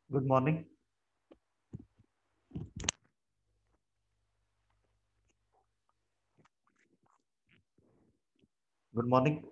Good morning. Good morning.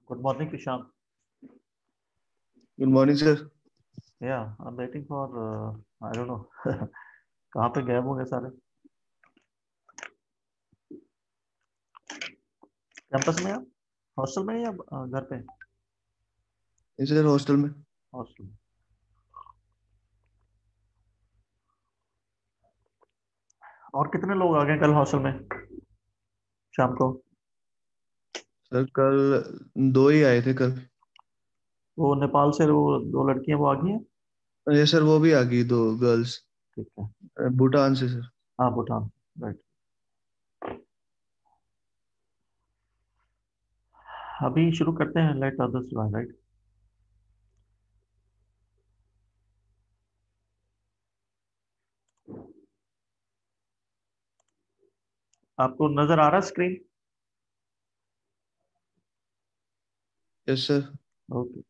Good morning, Prashant. Good morning, sir. Yeah, I'm waiting for I don't know कहाँ पे गए होंगे सारे campus में या हॉस्टल में या घर पे Yes, sir, hostel में. हॉस्टल और कितने लोग आ गए कल हॉस्टल में शाम को सर कल दो ही आए थे कल. वो नेपाल से वो दो लड़कियां वो आ गई हैं ये सर वो भी आ गई दो गर्ल्स. ठीक है भूटान से सर. हाँ भूटान राइट अभी शुरू करते हैं लेट अदर्स राइट आपको नजर आ रहा है screen yes sir. Okay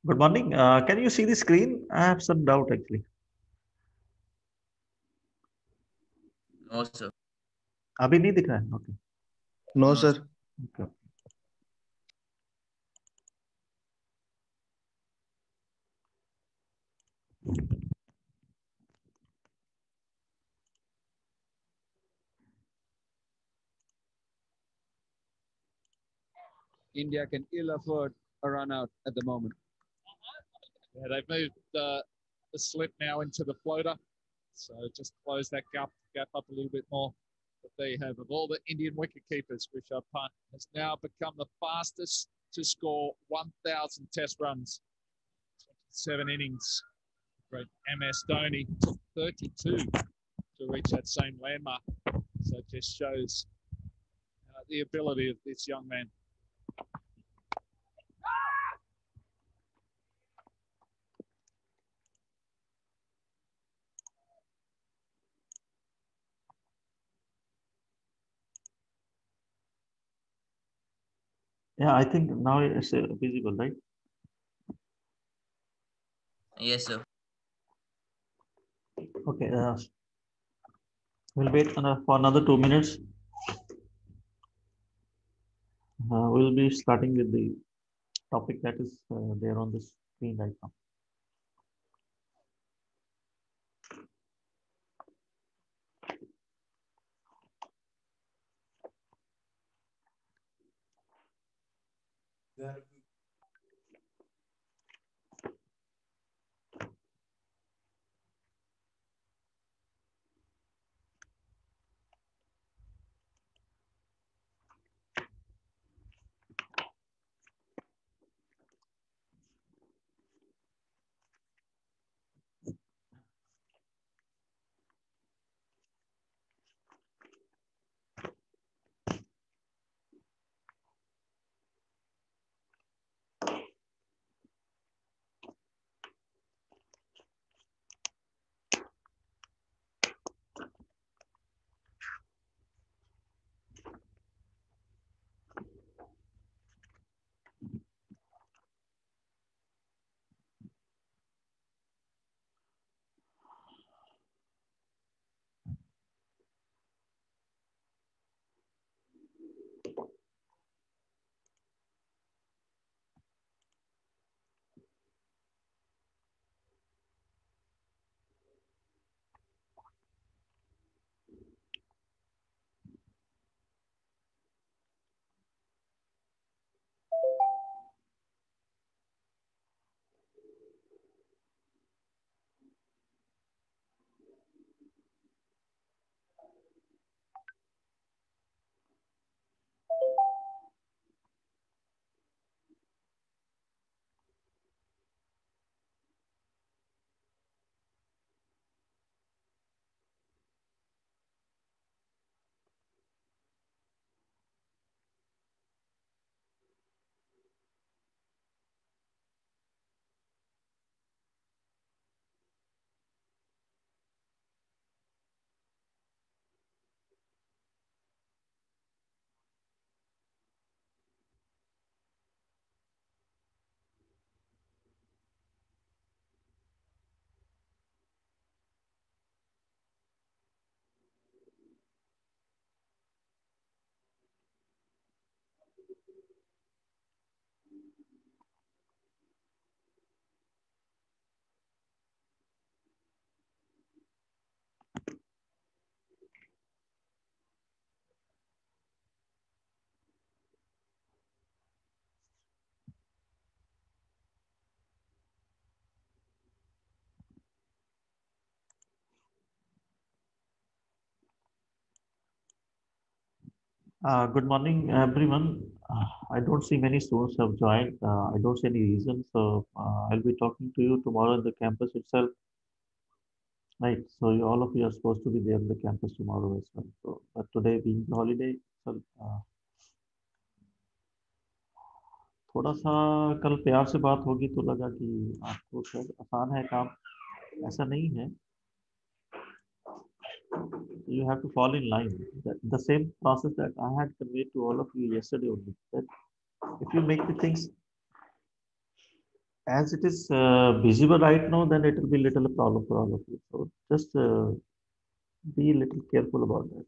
good morning can you see the screen I have some doubt actually No, sir. अभी नहीं दिख रहा है okay no No, sir. Sir. Okay India can ill afford a run out at the moment. Yeah, they've moved the slip now into the floater, so just close that gap up a little bit more. But there you have, of all the Indian wicket keepers, Rishabh Pant has now become the fastest to score 1,000 Test runs, 27 innings. Great MS Dhoni took 32 to reach that same landmark, so it just shows the ability of this young man. yeah I think now it's visible right Yes, sir. okay we'll wait for another 2 minutes we'll be starting with the topic that is there on the screen right now. Good morning, everyone. I don't see many students have joined. I don't see any reason. So I'll be talking to you tomorrow in the campus itself. Right. So all of you are supposed to be there in the campus tomorrow as well. So, but today being the holiday, so थोड़ा सा कल प्यार से बात होगी तो लगा कि आपको शायद आसान है काम, ऐसा नहीं है. You have to fall in line. The same process that I had conveyed to all of you yesterday only. That if you make the things as it is visible right now, then it will be little problem for all of you. So just be a little careful about that.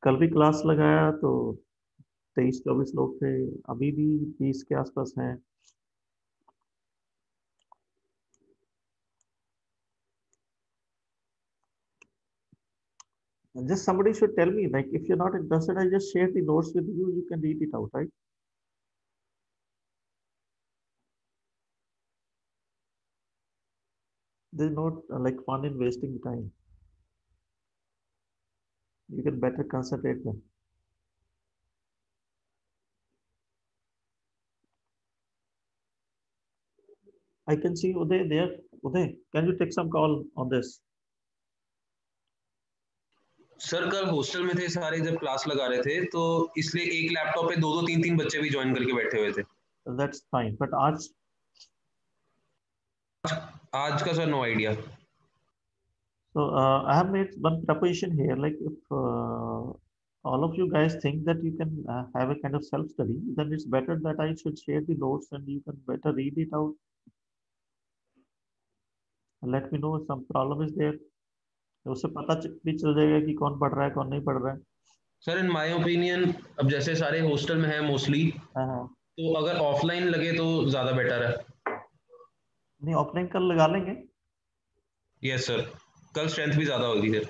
कल भी class लगाया तो 23-24 लोग थे, अभी भी 20 के आसपास हैं. And just somebody should tell me, like, if you're not interested, I just share the notes with you. You can read it out, right? There's no like fun in wasting time. You can better concentrate them. I can see Uday there. Uday, can you take some call on this? Sir कल hostel में थे सारे, जब class लगा रहे थे तो इसलिए एक लैपटॉप पे दो दो तीन तीन बच्चे भी ज्वाइन करके बैठे हुए थे. That's fine. But आज का sir no idea. So I have made one proposition here. Like if all of you guys think that you can have a kind of self-study, then it's better that I should share the notes and you can better read it out. Let me know if some problem is there. तो उससे पता भी चल जाएगा कि कौन पढ़ रहा है, कौन नहीं पढ़ रहा है. सर इन माय ओपिनियन अब जैसे सारे हॉस्टल में हैं मोस्टली, तो अगर ऑफलाइन लगे तो ज्यादा बेटर है. नहीं, ऑफलाइन कल लगा लेंगे. यस सर, कल स्ट्रेंथ भी ज्यादा होगी सर.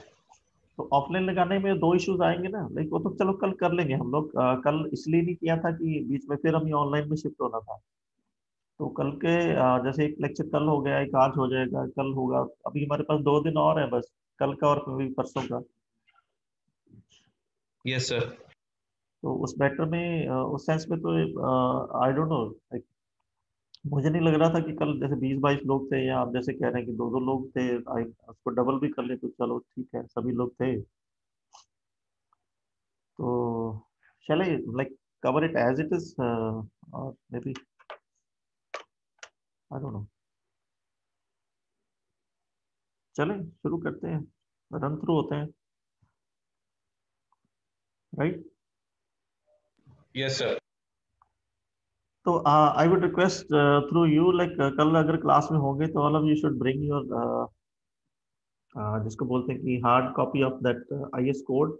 तो ऑफलाइन लगाने में दो इश्यूज आएंगे ना, लाइक वो तो चलो कल कर लेंगे हम लोग. कल इसलिए नहीं किया था कि बीच में फिर हमें ऑनलाइन में शिफ्ट होना था. तो कल के जैसे एक लेक्चर कल हो गया, एक आज हो जाएगा, कल होगा. अभी हमारे पास 2 दिन और है बस, कल का और परसों का. Yes sir. तो उस मैटर में उस सेंस में तो आई डोंट नो, लाइक मुझे नहीं लग रहा था कि कल जैसे 20-22 लोग थे, या आप जैसे कह रहे हैं कि 2-2 लोग थे, उसको डबल भी कर ले तो चलो ठीक है, सभी लोग थे. तो shall I like cover it as it is or maybe I don't know. चलें शुरू करते हैं, रन थ्रू होते हैं, राइट? Yes sir. तो I would request through you, like कल अगर क्लास में होंगे तो all of you should bring your जिसको बोलते हैं कि hard copy of that IS code,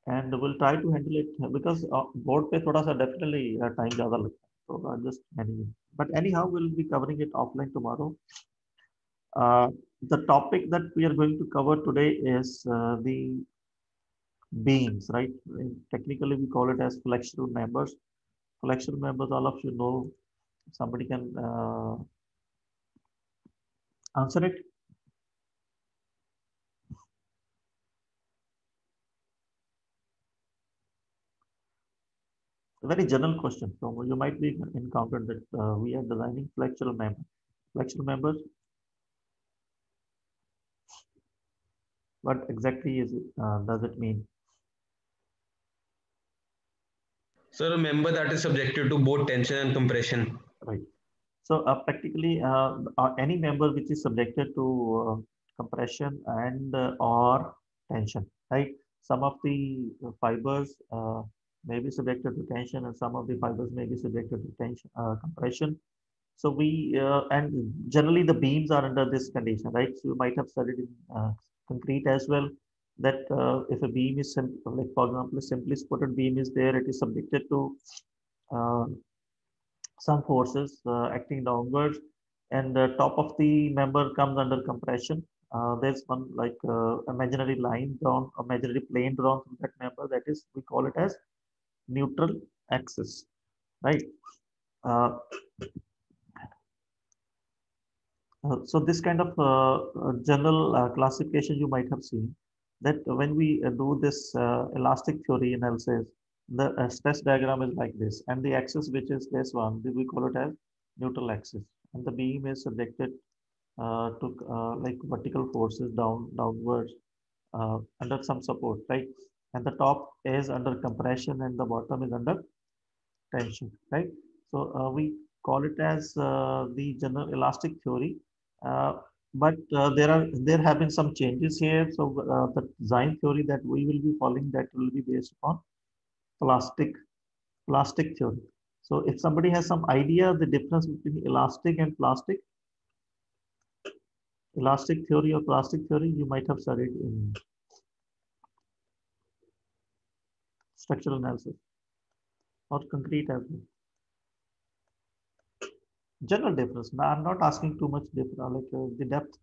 and will try to handle it because board पे थोड़ा सा डेफिनेटली टाइम ज़्यादा लगता है. तो just manage, but anyhow will be covering it offline tomorrow. The topic that we are going to cover today is the beams, right? Technically, we call it as flexural members. Flexural members, all of you know. Somebody can answer it. A very general question. So you might be encountered that we are designing flexural members. Flexural members. What exactly is it, does it mean? Sir, a member that is subjected to both tension and compression. Right. So practically any member which is subjected to compression and or tension, right? Some of the fibers may be subjected to tension, and some of the fibers may be subjected to tension, compression. So we and generally the beams are under this condition, right? So you might have studied in concrete as well. that if a beam is like for example, a simply supported beam is there, it is subjected to uh, some forces acting downwards, and the top of the member comes under compression. There's one like imaginary line drawn, imaginary plane drawn from that member. That is, we call it as neutral axis, right? Uh, so this kind of general classification you might have seen that when we do this elastic theory analysis, the stress diagram is like this, and the axis which is this one, we call it as neutral axis, and the beam is subjected to like vertical forces downwards under some support, right? And the top is under compression and the bottom is under tension, right? So we call it as the general elastic theory, uh, but there have been some changes here. So the design theory that we will be following, that will be based upon plastic plastic theory. So if somebody has some idea the difference between elastic and elastic theory or plastic theory, you might have studied in structural analysis or concrete as well. General difference. Now, I'm not asking too much like the depth,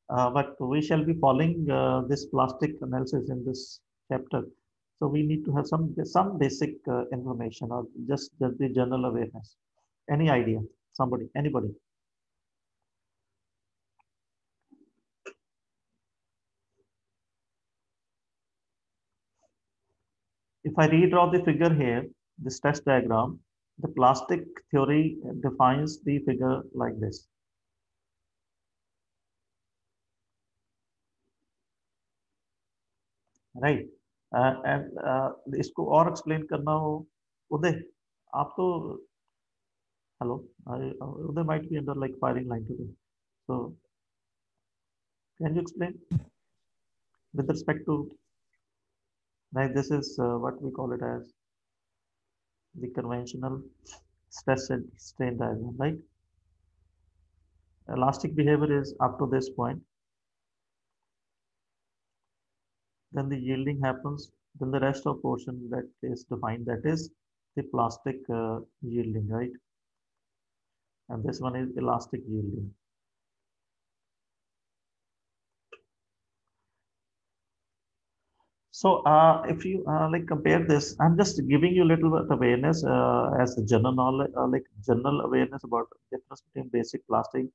but we shall be following this plastic analysis in this chapter. So we need to have some basic information or just the general awareness. Any idea? Somebody? Anybody? If I redraw the figure here, the stress diagram, the plastic theory defines the figure like this. Right and इसको और explain करना हो उदय आप तो hello Uday might be under like firing line today so can you explain with respect to like this is what we call it as the conventional stress and strain diagram, right? Elastic behavior is up to this point, then the yielding happens, then the rest of portion that is defined, that is the plastic yielding, right? And this one is elastic yielding. So if you like compare this, I'm just giving you a little bit awareness as a general knowledge, like general awareness about the difference between basic plastic.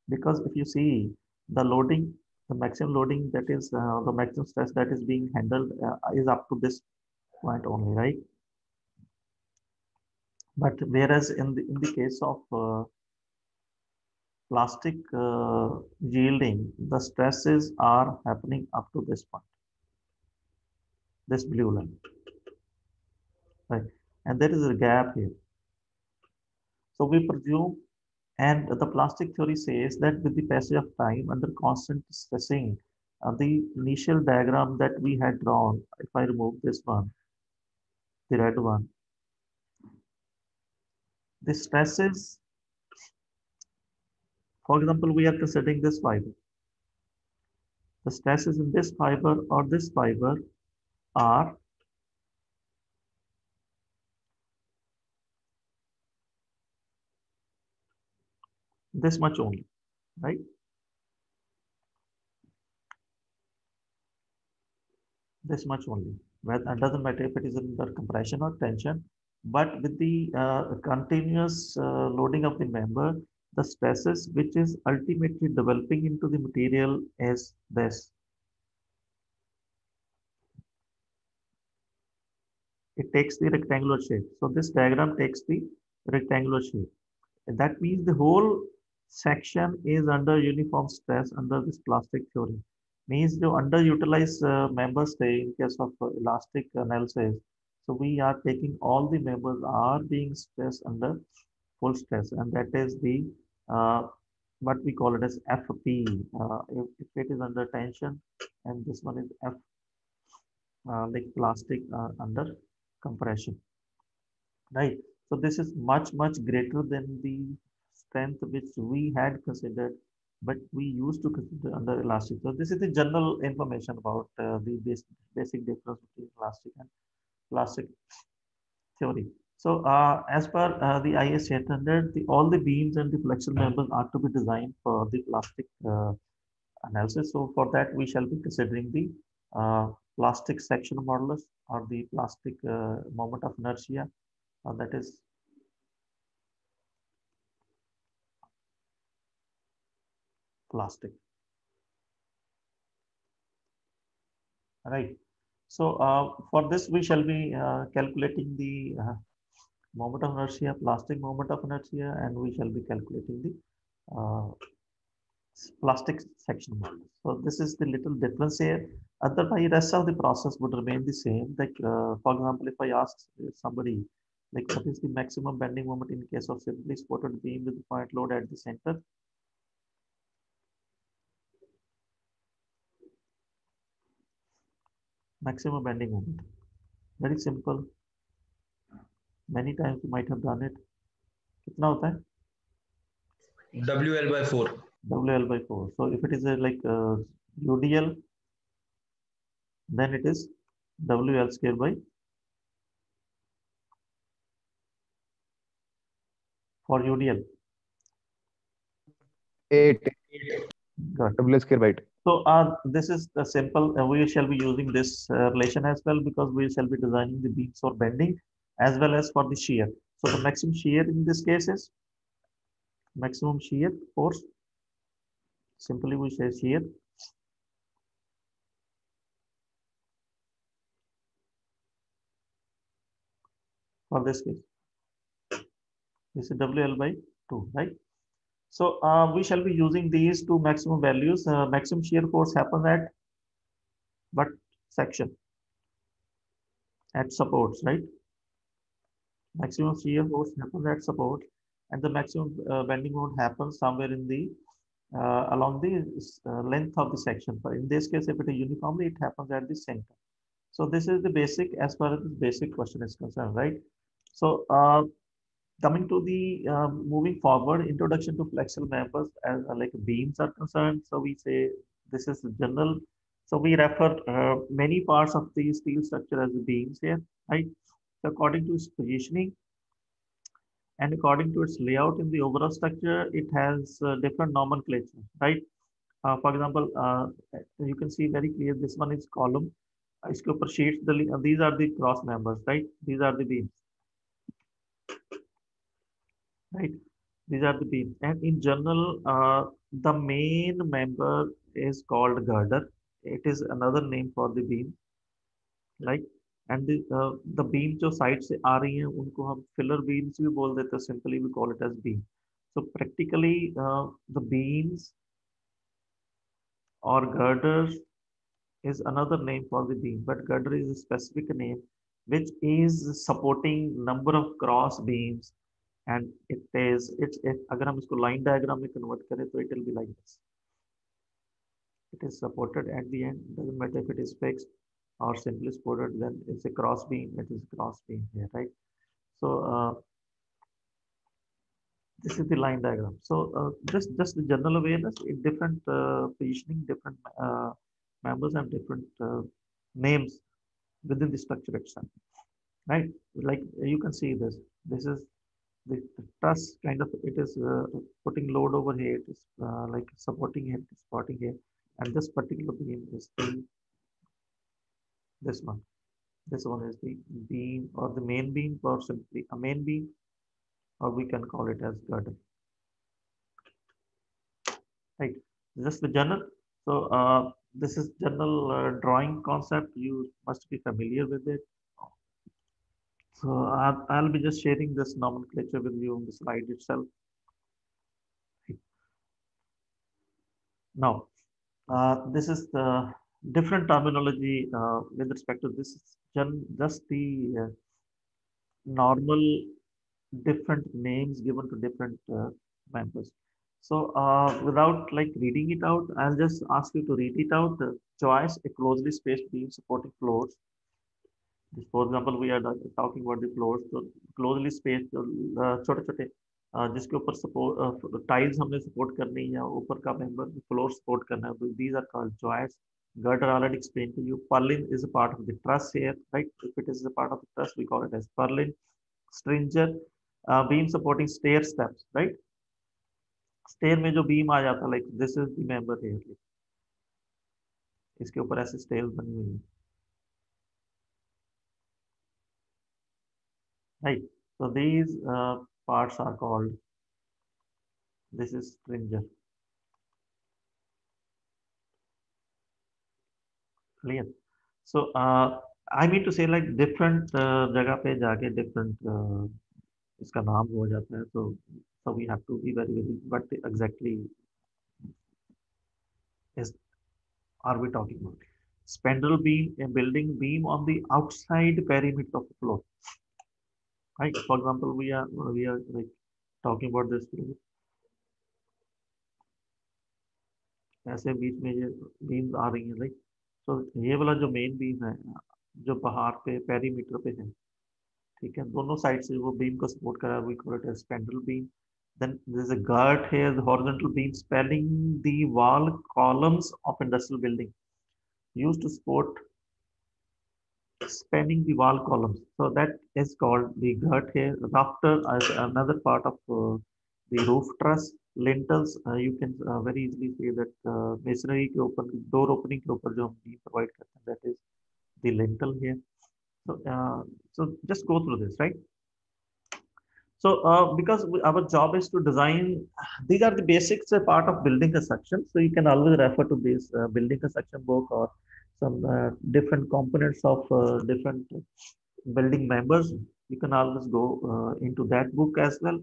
Because if you see the loading, the maximum loading, that is the maximum stress that is being handled is up to this point only, right? But whereas in the case of plastic yielding, the stresses are happening up to this point, this blue line, right? And there is a gap here. So we presume, and the plastic theory says that with the passage of time under constant stressing, the initial diagram that we had drawn, if I remove this one, the red one, the stresses, for example, we are considering this fiber. The stresses in this fiber or this fiber are this much only, right? This much only. Well, it doesn't matter if it is under compression or tension, but with the continuous loading of the member, the stresses which is ultimately developing into the material is this. It takes the rectangular shape. So this diagram takes the rectangular shape. And that means the whole section is under uniform stress under this plastic theory. Means the underutilized members stay in case of elastic analysis. So we are taking all the members are being stressed under full stress, and that is the what we call it as FP. If it is under tension, and this one is F, like plastic under compression, right? So this is much greater than the strength which we had considered but we used to consider under elastic. So this is the general information about the basic difference between elastic and plastic theory. So as per the IS 800, all the beams and the flexible members are to be designed for the plastic analysis. So for that, we shall be considering the plastic section modulus or the plastic moment of inertia, that is plastic. Right. So for this, we shall be calculating the moment of inertia, plastic moment of inertia, and we shall be calculating the plastic section modulus. So this is the little difference here. Otherwise, rest of the process would remain the same. Like for example, if I ask somebody, like what is the maximum bending moment in case of simply supported beam with point load at the center? Maximum bending moment. Very simple. Many times you might have done it. कितना होता है? WL/4. WL/4. So if it is like UDL, then it is WL square by for UDL. 8 Good. W square by 8. So this is the simple. We shall be using this relation as well because we shall be designing the beams for bending as well as for the shear. So the maximum shear in this case is maximum shear force. Simply we say shear for this case. This is WL/2, right? So we shall be using these two maximum values. Maximum shear force happens at what section? At supports, right? Maximum shear force happens at support, and the maximum bending moment happens somewhere in the along the length of the section. But in this case, if it is uniformly, it happens at the center. So this is the basic as far as the basic question is concerned, right? So coming to the moving forward, introduction to flexible members as like beams are concerned. So we say this is general. So we refer many parts of the steel structure as the beams here, right? So according to its positioning and according to its layout in the overall structure, it has different nomenclature, right? For example, you can see very clear. This one is column. इसके ऊपर sheets. These are the cross members, right? These are the beams. Right, these are the beams, and in general the main member is called girder. It is another name for the beam, right? And the beams जो side से आ रही हैं उनको हम filler beams भी बोल देते हैं. Simply we call it as beam. So practically the beams or girders is another name for the beam, but girder is a specific name which is supporting number of cross beams. And it's अगर हम इसको line diagram में convert करें तो it will be like this. It is supported at the end. Doesn't matter if it is fixed or simply supported. Then it's a cross beam. It is a cross beam here, right? So this is the line diagram. So just the general awareness in different positioning, different members and different names within the structure itself, right? Like you can see this. This is the truss kind of, it is putting load over here, it is like supporting here, supporting here, and this particular beam is the this one. This one is the beam or the main beam, or simply a main beam, or we can call it as girder. Right, just the general. So this is general drawing concept. You must be familiar with it. So I'll be just sharing this nomenclature with you on the slide itself. Now, this is the different terminology with respect to this. Just the normal different names given to different members. So without like reading it out, I'll just ask you to read it out. Choice a closely spaced beam supporting floors. For example, we are talking about the floors. So closely spaced, छोटे छोटे जिसके ऊपर support tiles हमने support करनी है या ऊपर का मेंबर फ्लोर सपोर्ट करना है, these are called joints. Girder already explained to you. Purlin is a part of the truss here, right? If it is a part of the truss, we call it as purlin. Stringer, beam supporting stair steps, right? Stair में जो beam आ जाता है, like this is the member here. इसके ऊपर ऐसे stairs बनी हुई है, right? So these parts are called. This is stringer. Clear? So I mean to say like different जगह पे जाके different इसका नाम हो जाता है, so we have to be very what exactly is are we talking about? Spandrel beam, a building beam on the outside perimeter of the floor, right? For example, we are like talking about this floor. ऐसे बीच में ये beams आ रही हैं, like तो ये वाला जो main beam है जो बाहर पे पेरीमीटर पे है, ठीक है, दोनों साइड से वो बीम को सपोर्ट कर रहा है, we call it as spandrel beam. Then there is a girth here, the horizontal beam spanning the wall columns of industrial building used to support spanning the wall columns. So that is called the girth here. Rafter as another part of the roof truss. Lintels, you can very easily say that masonry के ऊपर door opening के ऊपर जो हम beam provide करते हैं, that is the lintel here. So just go through this, right? So because our job is to design, these are the basics part of building construction. So you can always refer to this building construction book or some different components of different building members. You can always go into that book as well.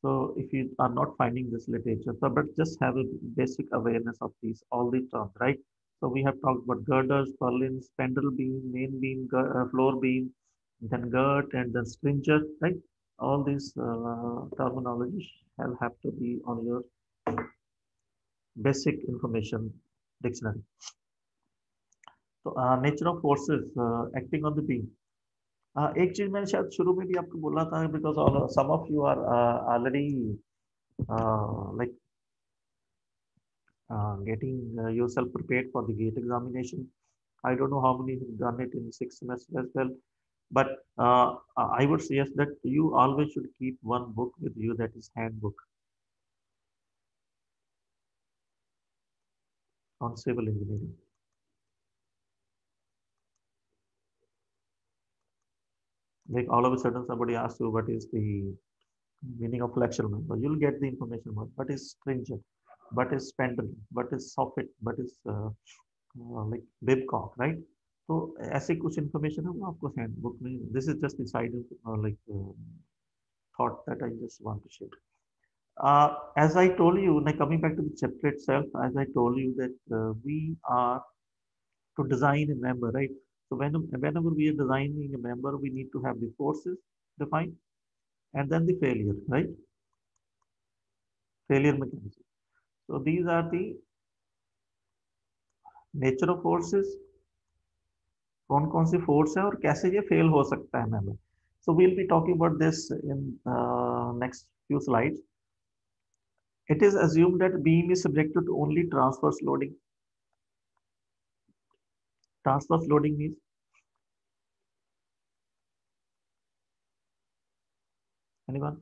So if you are not finding this literature, so but just have a basic awareness of these all the terms, right? So we have talked about girders, purlins, spandrel beam, main beam, floor beam, then girth, and then stringer, right? All these terminology shall have to be on your basic information dictionary. So nature of forces acting on the beam. एक चीज मैंने शायद शुरू में भी आपको बोला था, because some of you are already like getting yourself prepared for the GATE examination. I don't know how many have done it in 6 semesters as well. But I would suggest that you always should keep one book with you, that is handbook on civil engineering. Like all of a sudden somebody asks you what is the meaning of flexural member, you'll get the information about what is stringent, what is spandrel, what is soffit, what is like bibcock, right? तो ऐसे कुछ information है वो आपको handbook में. This is just the side like thought that I just want to share. As I told you, now coming back to the chapter itself, as I told you that we are to design a member, right? So whenever we are designing a member, we need to have the forces defined and then the failure, right? Failure mechanism. So these are the nature of forces. कौन सी force है और कैसे ये fail हो सकता है member. So we'll be talking about this in next few slides. It is assumed that beam is subjected to only transverse loading. Transverse loading means anyone?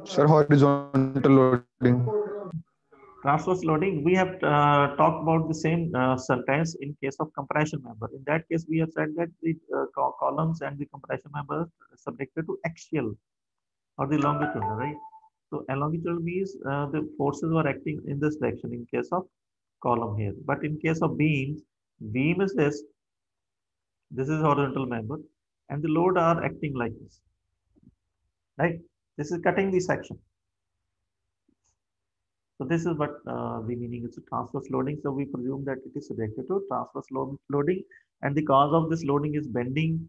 Sir, horizontal loading. Transverse loading, we have talked about the same sentence in case of compression member. In that case, we have said that the columns and the compression member are subjected to axial or the longitudinal, right? So longitudinal means the forces are acting in this direction in case of column here. But in case of beams, beam is this is horizontal member, and the load are acting like this, right? This is cutting the section. So this is what the meaning is transverse loading. So we presume that it is subjected to transverse loading, and the cause of this loading is bending.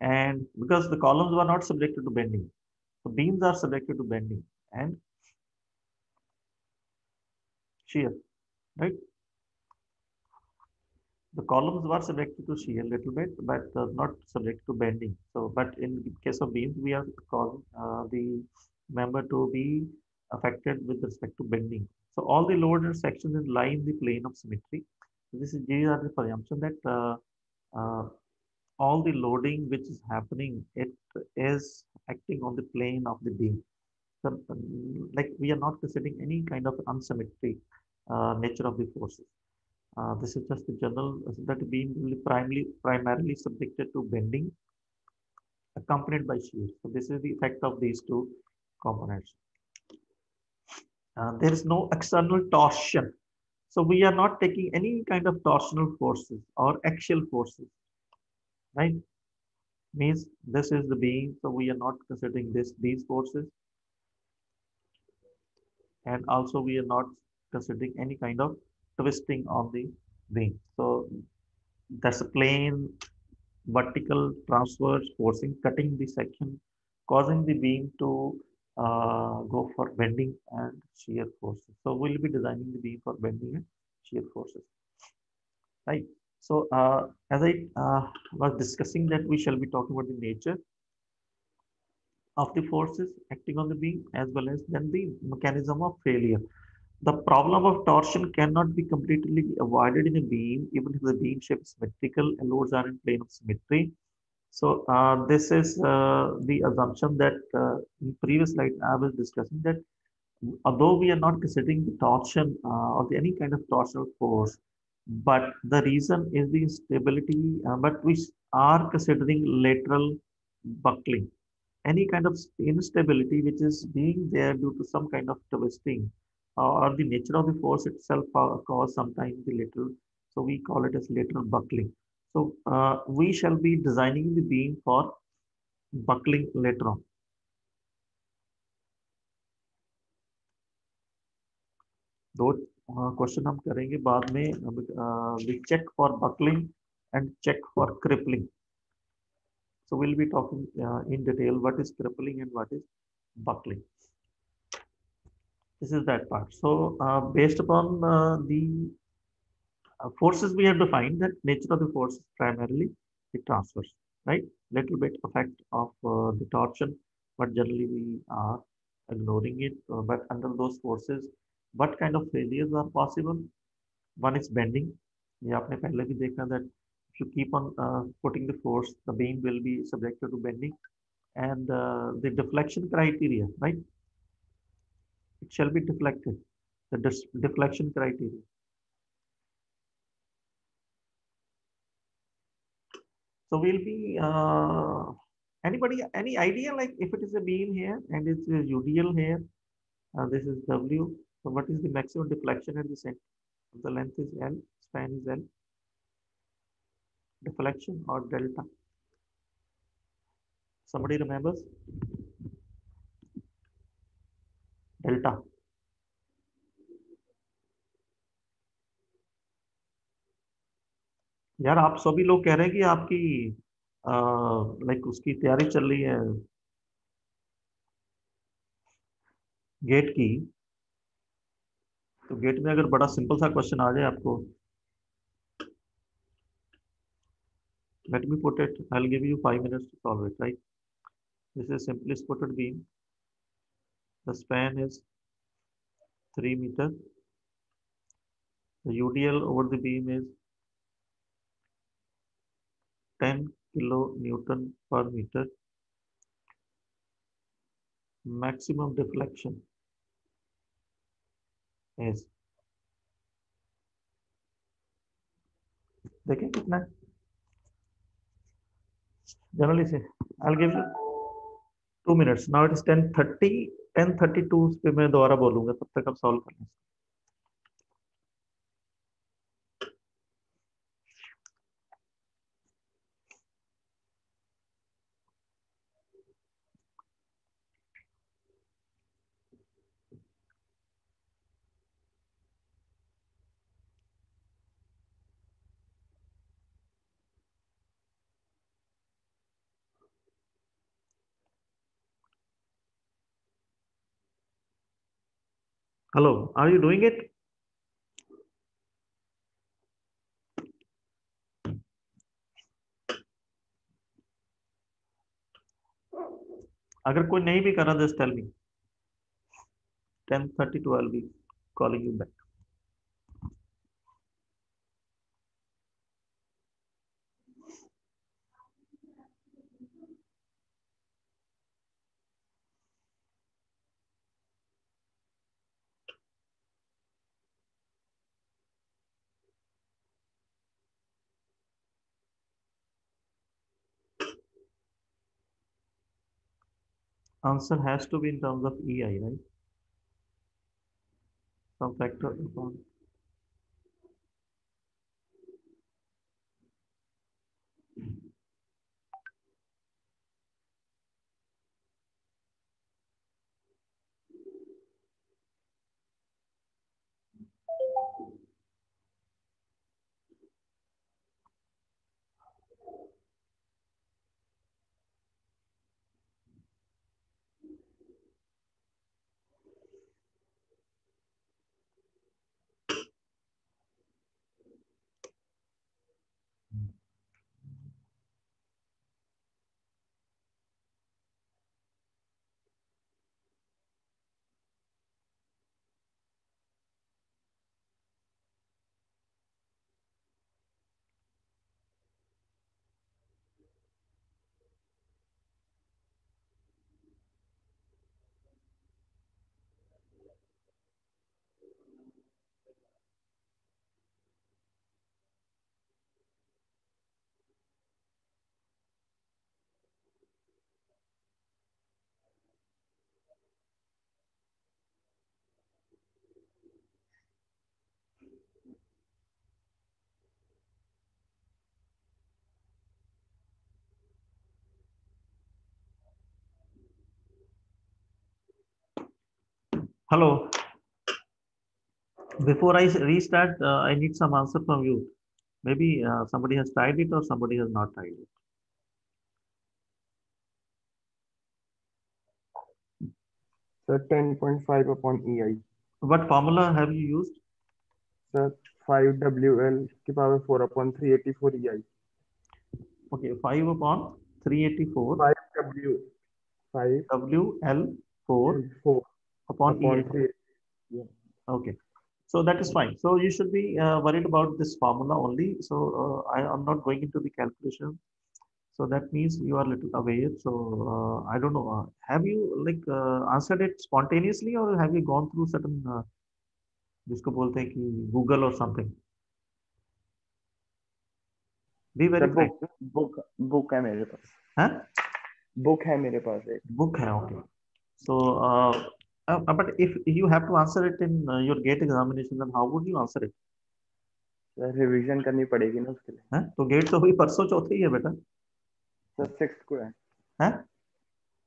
And because the columns were not subjected to bending, so beams are subjected to bending and shear, right? The columns were subjected to shear a little bit, but not subject to bending. So, but in case of beams, we are causing the member to be affected with respect to bending. So, all the loaded sections lie in the plane of symmetry. So these are the presumption that uh, all the loading which is happening, it is acting on the plane of the beam. So, like we are not considering any kind of unsymmetry nature of the forces. This is just a general that beam will be primarily subjected to bending accompanied by shear. So this is the effect of these two components. There is no external torsion. So we are not taking any kind of torsional forces or axial forces, right? Means this is the beam, so we are not considering these forces, and also we are not considering any kind of twisting on the beam. So that's a plain vertical transverse forcing cutting the section, causing the beam to go for bending and shear forces. So we'll be designing the beam for bending and shear forces, right? So as I was discussing that we shall be talking about the nature of the forces acting on the beam as well as then the mechanism of failure. The problem of torsion cannot be completely avoided in a beam, even if the beam shape is symmetrical and loads are in plane of symmetry. So this is the assumption that in previous slide I was discussing that although we are not considering the torsion or any kind of torsional force, but the reason is the instability, but we are considering lateral buckling. Any kind of instability which is being there due to some kind of twisting or the nature of the force itself cause sometimes the lateral. So we call it as lateral buckling. So we shall be designing the beam for buckling later on. दो question हम करेंगे बाद में. We check for buckling and check for crippling. So we'll be talking in detail what is crippling and what is buckling. This is that part. So based upon the forces, we have defined that nature of the force is primarily the transverse, right? Little bit effect of the torsion, but generally we are ignoring it. But under those forces, what kind of failures are possible? One is bending. ये आपने पहले भी देखा that if you keep on putting the force, the beam will be subjected to bending, and the deflection criteria, right? It shall be deflected. The deflection criteria. So we'll be anybody any idea like if it is a beam here and it's a UDL here, this is W. So what is the maximum deflection at the center? The length is L, span is L. Deflection or delta? Somebody remembers? Delta. यार आप सभी लोग कह रहे हैं कि आपकी like उसकी तैयारी चल रही है गेट की. तो गेट में अगर बड़ा सिंपल सा क्वेश्चन आ जाए आपको, let me put it, I'll give you 5 minutes to solve it, right? This is simply spotted beam. The span is 3 meter. The UDL over the beam is 10 kilonewton per meter. Maximum deflection is, देखें कितना है generally से. I'll give you 2 minutes. Now it is 10:30. 10:32 पे मैं दोबारा बोलूंगा, तब तक आप सॉल्व कर लें. Hello, are you doing it? अगर कोई नहीं भी कर रहा, just tell me. 10:30 to 12 be calling you back. Answer has to be in terms of EI, right? Some factor upon. Hello. Before I restart, I need some answer from you. Maybe somebody has tried it or somebody has not tried it. Sir, 10.5 upon EI. What formula have you used? Sir, 5WL की power 4 upon 384 EI. Okay, 5 upon 384 5W 5 WL4 4 upon upon EI. 3. Yeah. Okay, so that is fine. So you should be worried about this formula only. So I am not going into the calculation. So that means you are a little aware. So I don't know. Have you like answered it spontaneously or have you gone through certain जिसको बोलते हैं कि Google or something? Be very Sir, frank. book है मेरे पास. हाँ? Book है मेरे पास एक. Book है, okay. So but if you have to answer it in your GATE examination, then how would you answer it? Sir, revision करनी पड़ेगी ना उसके लिए. हाँ? तो GATE तो हुई परसों चौथे ही है बेटा. Sir, 6th को है. हाँ?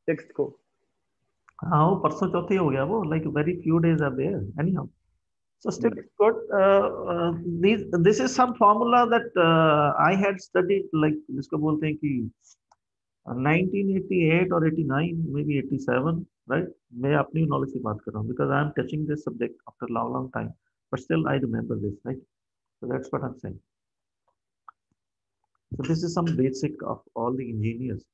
6th को. हाँ वो परसों चौथे ही हो गया वो. Like very few days are there. Anyhow. So still it's good. This is some formula that I had studied, like जिसको बोलते हैं कि 1988 or 89, maybe 87, right? मैं अपनी knowledge की बात कर रहा हूँ because I am touching this subject after a long time, but still I remember this, right? So that's what I'm saying. So this is some basic of all the engineers.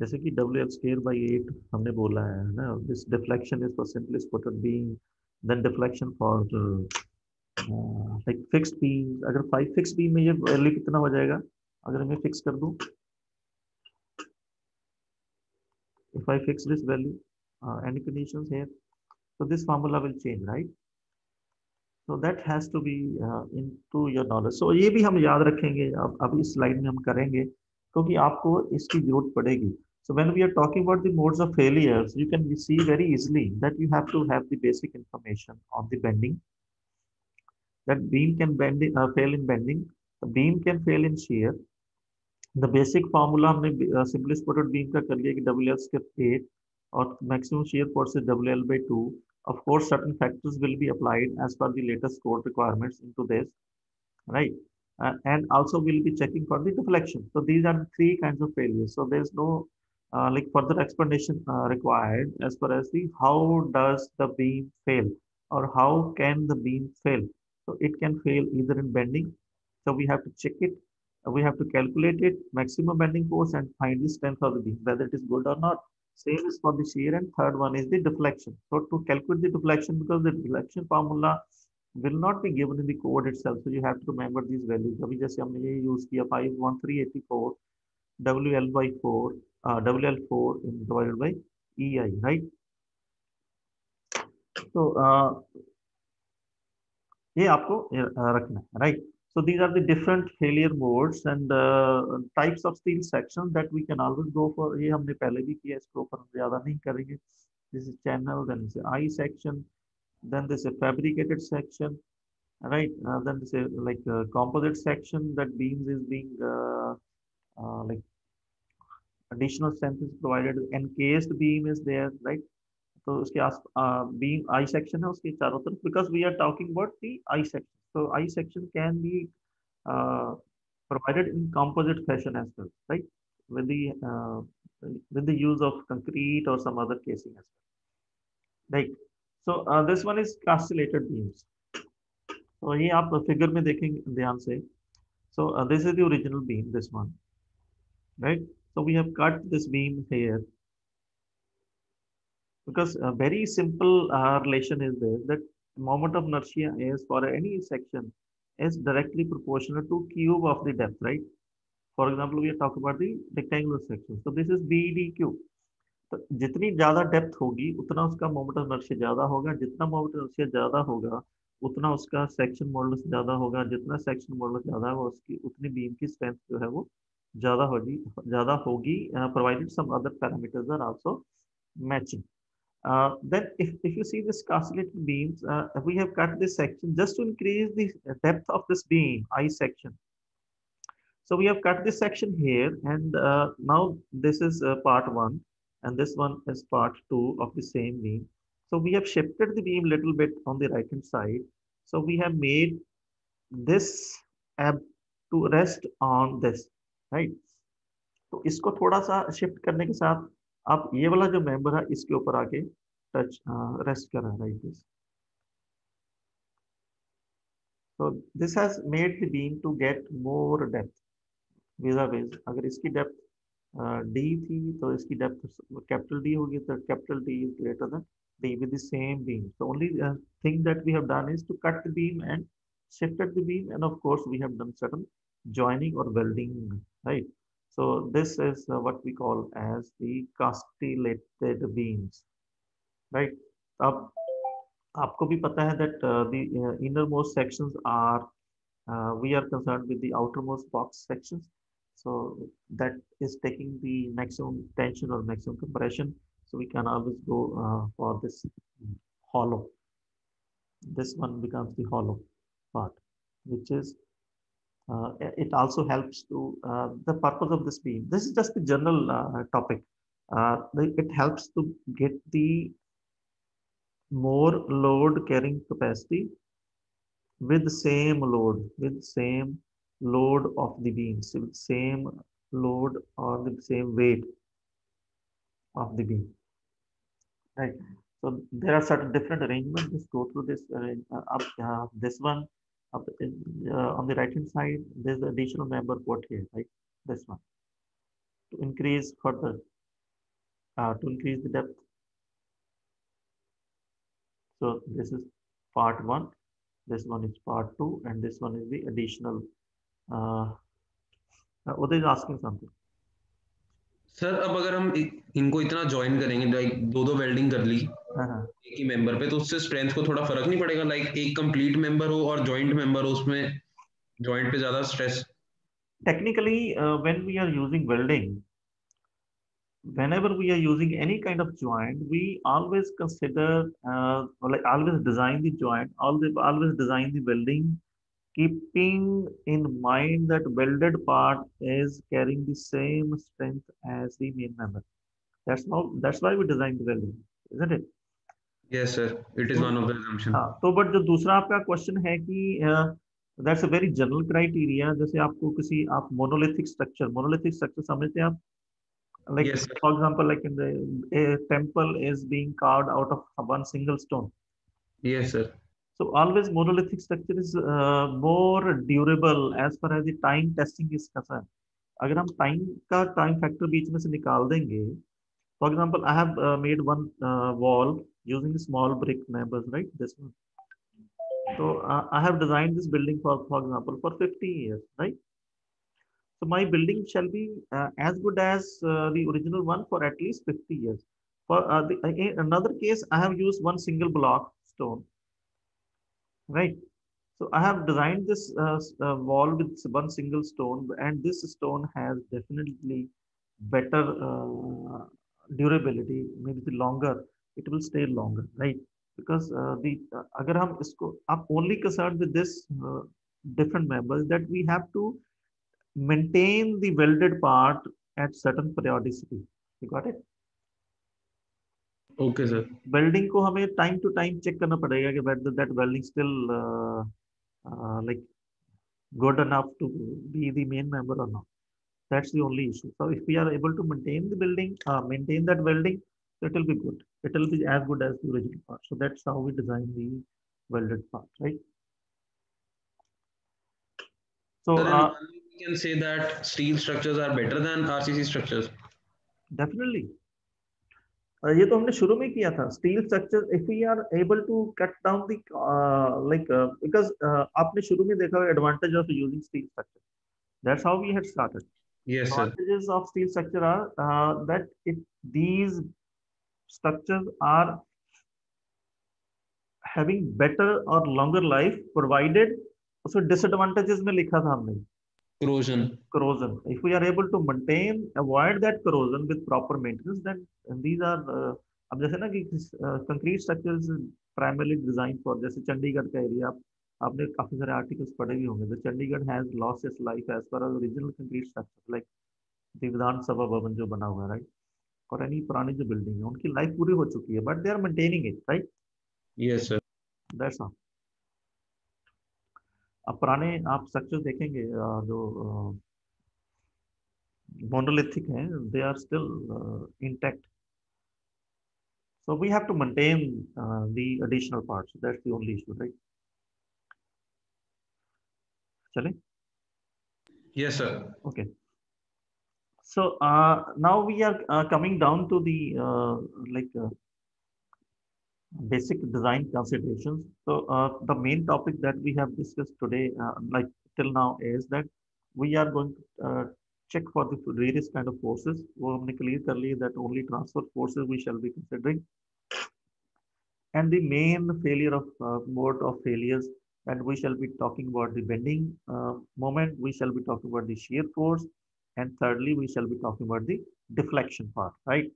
जैसे कि WL square by 8 हमने बोला है ना. This deflection is for simplest footed beam, then deflection for like fixed beam. अगर 5 fixed beam में ये value कितना हो जाएगा अगर मैं फिक्स कर दूं? If I fix this value, any conditions here, so this formula will change, right? So that has to be into your knowledge. So ये भी हम याद रखेंगे. अब इस स्लाइड में हम करेंगे क्योंकि आपको इसकी जरूरत पड़ेगी. So when we are talking about the modes of failures, you can see very easily that you have to have the basic information on the bending. That beam can fail in bending. The beam can fail in shear. The basic formula हमने simplest footed beam का कर लिया कि WL square 8 और maximum shear force is WL by 2. Of course, certain factors will be applied as per the latest code requirements into this, right? And also we'll be checking for the deflection. So these are the three kinds of failures. So there's no like further explanation required as far as the how does the beam fail or how can the beam fail. So it can fail either in bending. So we have to check it. We have to calculate it, maximum bending force, and find the strength of the beam, whether it is good or not. Same is for the shear, and third one is the deflection. So to calculate the deflection, because the deflection formula will not be given in the code itself, so you have to remember these values. अभी जैसे हमने ये use किया 51384 WL by 4 WL4 divided by EI, right? तो ये आपको रखना है, right? So these are the different failure modes and types of steel sections that we can always go for. ये हमने पहले भी किया, इसको ऊपर ज्यादा नहीं करेंगे. This is channel, then this is I section, then this is fabricated section, right? Then this is like a composite section that beams is being like additional strength is provided. Encased beam is there, right? तो उसके आस beam I section है उसके चारों तरफ, because we are talking about the I section. So I section can be provided in composite fashion as well, right? With the use of concrete or some other casing as well, right? So this one is castellated beams. So ये आप figure में देखेंगे ध्यान से. So this is the original beam, this one, right? So we have cut this beam here. Because a very simple relation is there, that moment of inertia is for any section is directly proportional to cube of the depth, right? For example, we are talking about the rectangular section. So this is BDQ. तो जितनी ज्यादा depth होगी उतना उसका moment of inertia ज्यादा होगा, जितना moment of inertia ज्यादा होगा उतना उसका सेक्शन मॉडुलस ज्यादा होगा, जितना सेक्शन मॉडुलस ज्यादा होगा उसकी उतनी बीम की स्ट्रेंथ जो है वो ज्यादा होगी provided some other parameters are also matching. Then if you see this castellated beams, we have cut this section just to increase the depth of this beam, I section. So we have cut this section here, and now this is part 1, and this one is part 2 of the same beam. So we have shifted the beam little bit on the right hand side. So we have made this ab to rest on this, right? तो इसको थोड़ा सा shift करने के साथ आप ये वाला जो मेंबर है इसके ऊपर आके टच रेस्ट कर रहा है, right? This so this has made the beam to get more depth vis-a-vis. अगर इसकी डेप्थ d थी तो इसकी डेप्थ कैपिटल D होगी, तो capital D is greater than D with the same beam. So only thing that we have done is to cut the beam and shifted the beam, and of course we have done certain joining or welding, right? So this is what we call as the castellated beams, right? अब आपको भी पता है that the innermost sections are we are concerned with the outermost box sections. So that is taking the maximum tension or maximum compression. So we can always go for this hollow. This one becomes the hollow part, which is it also helps to the purpose of this beam. This is just the general topic. It helps to get the more load carrying capacity with the same load of the beams, with same load or the same weight of the beam, right? So there are certain different arrangements. Just go through this. This one up on the right hand side, there's the additional member put here, right? This one to increase further, to increase the depth. So this is part 1, this one is part 2, and this one is the additional. Uday is asking something. Sir अब अगर हम इनको इतना join करेंगे, like दो welding कर ली एक ही member पे, तो उससे स्ट्रेंथ को थोड़ा फर्क नहीं पड़ेगा? लाइक एक कंप्लीट मेंबर हो और जॉइंट मेंबर हो, उसमें जॉइंट पे ज्यादा stress. Technically, when we are using welding, whenever we are using any kind of joint, we always consider like always design the joint, always design the welding, keeping in mind that welded part is carrying the same strength as the main member. That's why we design the welding, isn't it? Yes sir, it is one of the assumption. हाँ, तो but जो दूसरा आपका question है कि that's a very general criteria. जैसे आपको किसी आप monolithic structure समझते हैं आप? Like yes, for example, like in a temple is being carved out of one single stone. Yes sir. So always monolithic structure is more durable as far as the time testing is concerned. अगर हम time factor बीच में से निकाल देंगे For example, I have made one wall using small brick members, right? This one. So I have designed this building for example, for 50 years, right? So my building shall be as good as the original one for at least 50 years. For in another case, I have used one single block stone, right? So I have designed this wall with one single stone, and this stone has definitely better durability, maybe the longer, it will stay longer, right? Because अगर हम इसको आप only concerned with this different members that we have to maintain the welded part at certain periodicity. You got it? Okay sir. Welding को हमें time to time check करना पड़ेगा कि whether that welding still like good enough to be the main member or not. That's the only issue. So if we are able to maintain the building, maintain that welding, it will be good. It will be as good as the original part. So that's how we design the welded part, right? So Sir, in one way we can say that steel structures are better than RCC structures. definitely. ये तो हमने शुरू में किया था. Steel structure, if we are able to cut down the because आपने शुरू में देखा advantage of using steel structure. That's how we had started. Yes, sir. Advantages of steel structure are that if these structures are having better or longer life, provided also disadvantages में लिखा था हमने. Corrosion. If we are able to avoid that corrosion with proper maintenance, then these are अब जैसे ना कि concrete structures primarily designed for, जैसे चंडीगढ़ का एरिया, आपने काफी सारे आर्टिकल्स पढ़े भी होंगे. The Chandigarh has lost its life as far as original concrete structure, like the विधानसभा भवन जो बना हुआ है, right? और any पुरानी जो बिल्डिंग है उनकी लाइफ पूरी हो चुकी है, but they are maintaining it, right? Yes, sir. That's all. अब पुराने आप स्ट्रक्चर देखेंगे जो monolithic हैं, they are still intact. So we have to maintain the additional parts. That's the only issue, right? Chale? Yes, sir. Okay. So now we are coming down to the basic design considerations. So the main topic that we have discussed today, like till now, is that we are going to check for the various kind of forces. वो हमने clear कर लिए that only transfer forces we shall be considering, and the main failure of mode of failures. And we shall be talking about the bending moment. We shall be talking about the shear force, and thirdly, we shall be talking about the deflection part, right?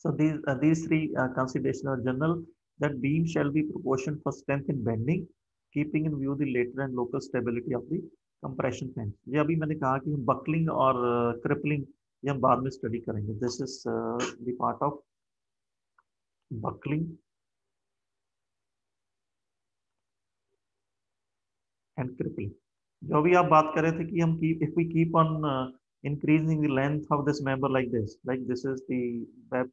So these three considerations are general. That beam shall be proportioned for strength in bending, keeping in view the lateral and local stability of the compression flange. ये अभी मैंने कहा कि हम buckling और crippling ये हम बाद में study करेंगे. This is the part of buckling and crippling. जो भी आप बात कर रहे थे कि हम if we keep on increasing the length of this member like this is the web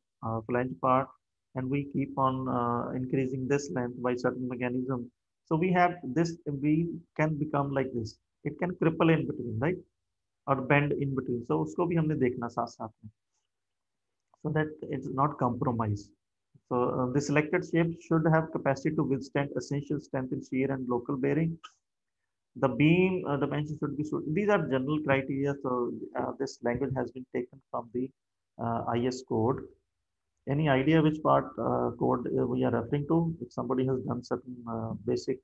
flange part, and we keep on increasing this length by certain mechanism. So we have this, we can become like this. It can cripple in between, right? Or bend in between. So उसको भी हमने देखना साथ साथ में, so that it's not compromised. So the selected shape should have capacity to withstand essential strength in shear and local bearing. The beam dimension should be suited. These are general criteria. So this language has been taken from the IS code. Any idea which part code we are referring to? If somebody has done certain basic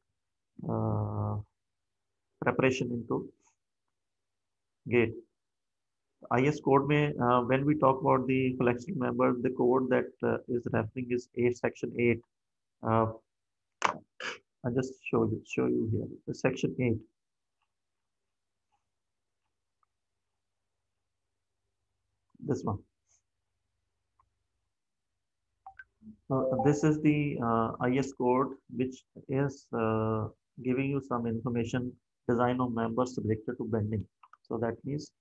preparation into gate. IS code mein, when we talk about the flexible member, the code that is referring is 8 section 8. I'll just show you here. The section 8. This one. This is the IS code, which is giving you some information. Design of members subjected to bending. So that means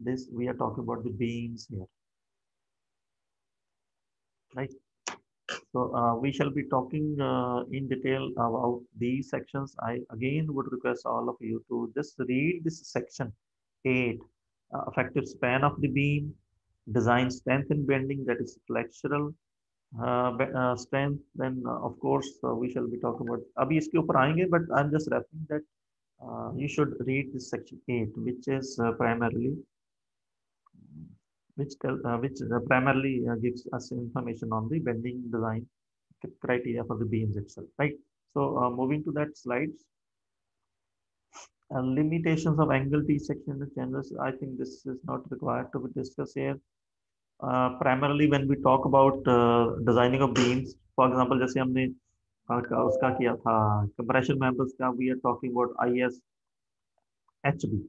this, we are talking about the beams here, right? So we shall be talking in detail about these sections. I again would request all of you to just read this section 8, effective span of the beam, design strength in bending, that is flexural strength. Then of course we shall be talking about, अभी इसके ऊपर आएंगे, but I'm just referring that you should read this section 8, which is primarily primarily gives us information on the bending design criteria for the beams itself, right? So moving to that slides, limitations of angle T section and channels. I think this is not required to be discussed here. Primarily when we talk about designing of beams, for example, जैसे हमने उसका किया था compression members का, we are talking about ISHB.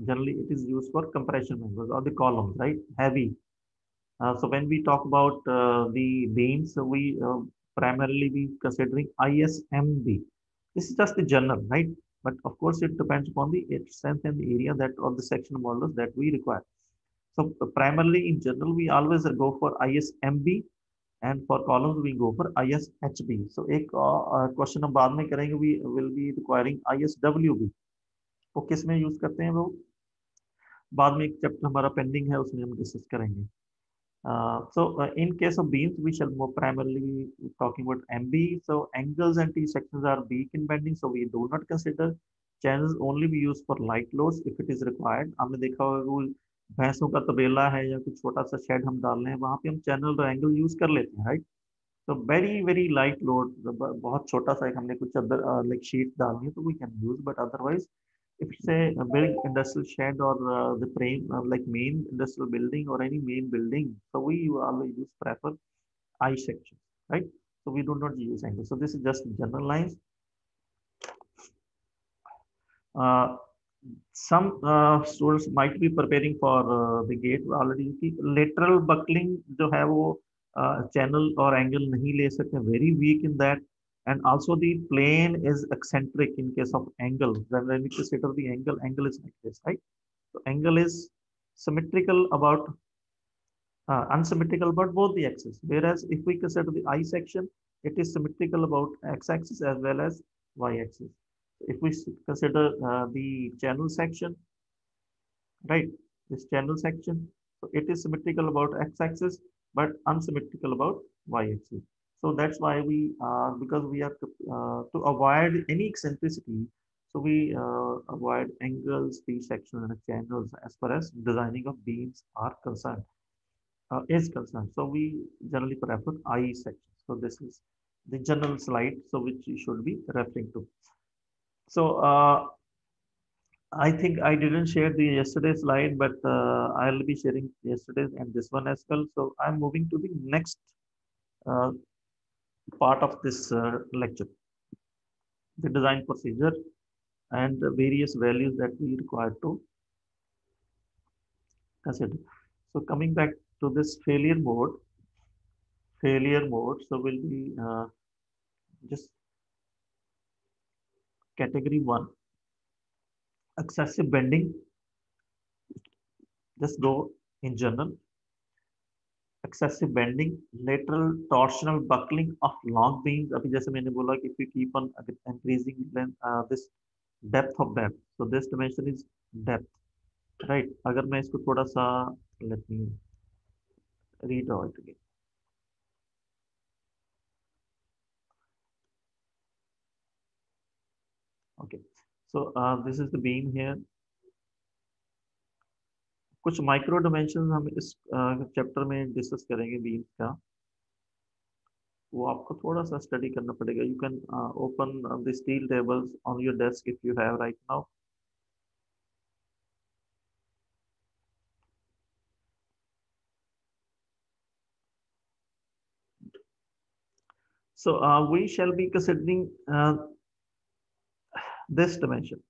Generally, it is used for compression members or the columns, right? Heavy. So when we talk about the beams, we primarily be considering ISMB. This is just the general, right? But of course, it depends upon the strength and the area that of the sectional modulus that we require. So primarily in general, we always go for ISMB, and for columns we go for ISHB. So एक question हम बाद में करेंगे, we will be requiring ISWB. वो किस में use करते हैं वो बाद में एक चैप्टर हमारा पेंडिंग है, उसमें हम डिस्कस करेंगे. So in case of beams, we shall more primarily talking about MB. So angles and T sections are weak in bending, so we do not consider. Channels only be used for light loads if it is required. हमने देखा होगा वो भैंसों का तबेला है या कुछ छोटा सा शेड हम डाल रहे हैं, वहाँ पे हम चैनल और एंगल यूज कर लेते हैं, राइट? तो वेरी लाइट लोड, बहुत छोटा सा एक हमने कुछ अदर लाइक शीट डालनी है तो we can use, but otherwise if it's a big industrial shed or the frame like main industrial building or any main building, so we always use prefer I section, right? So we do not use angle. So this is just general lines. Some students might be preparing for the gate already. Lateral buckling जो है वो channel और angle नहीं ले सकते, very weak in that. And also the plane is eccentric in case of angle. When we consider the angle is like this, right? So angle is symmetrical about unsymmetrical about both the axes. Whereas if we consider the I section, it is symmetrical about x-axis as well as y-axis. If we consider the channel section, right? This channel section, so it is symmetrical about x-axis but unsymmetrical about y-axis. So that's why we, because we have to avoid any eccentricity, so we avoid angles, T section and channels as far as designing of beams are concerned, is concerned. So we generally prefer I section. So this is the general slide, so which you should be referring to. So I think I didn't share the yesterday's slide, but I'll be sharing yesterday's and this one as well. So I'm moving to the next part of this lecture, the design procedure and the various values that we require to consider. So coming back to this failure mode, so we'll be just category 1, excessive bending. Just go in general. Excessive bending, lateral torsional buckling of long beams. अभी जैसे मैंने बोला कि if you keep on increasing length, this depth of depth, so this dimension is depth, right? अगर मैं इसको थोड़ा सा, let me redraw it again. Okay, so this is the beam here. कुछ माइक्रो डिमेंशन हम इस चैप्टर में discuss करेंगे बीम्स का, वो आपको थोड़ा सा स्टडी करना पड़ेगा. You can open the steel tables on your desk if you have right now. So we shall be considering this dimension,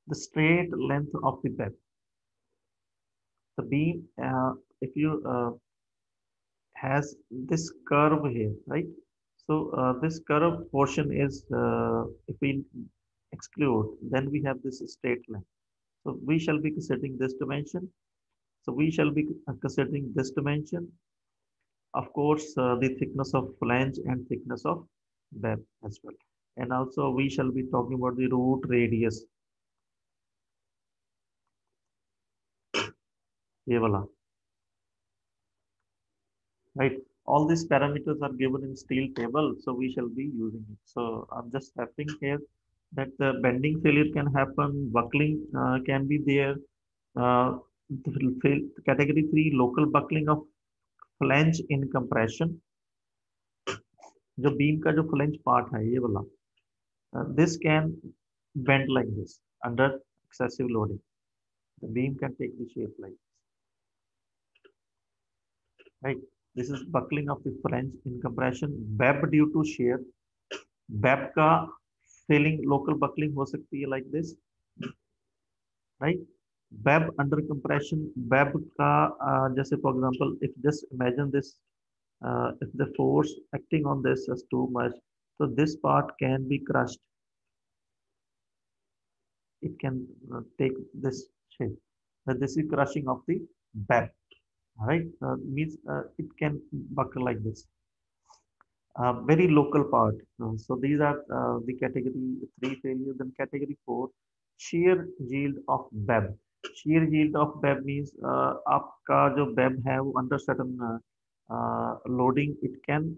the straight length of the bed. The beam, if you has this curve here, right? So this curve portion is, if we exclude, then we have this straight line. So we shall be considering this dimension. So we shall be considering this dimension. Of course, the thickness of flange and thickness of web as well. And also we shall be talking about the root radius. ये वाला, right? All these parameters are given in steel table, so we shall be using it. So I'm just referring here that the bending failure can happen, buckling can be there. Category 3 local buckling of flange in compression, जो beam का जो flange part है ये वाला, this can bend like this under excessive loading. The beam can take the shape like this, right? This is buckling of the flange in compression. BEB due to shear. BEB का failing local buckling हो सकती है like this, right? BEB under compression. BEB का जैसे for example, if just imagine this, if the force acting on this is too much, so this part can be crushed. It can take this shape. This is crushing of the BEB, right? Means it can buckle like this. Very local part. So these are the category 3 failure. Then category 4, shear yield of BEB. Shear yield of BEB means आपका जो BEB है वो under certain loading, it can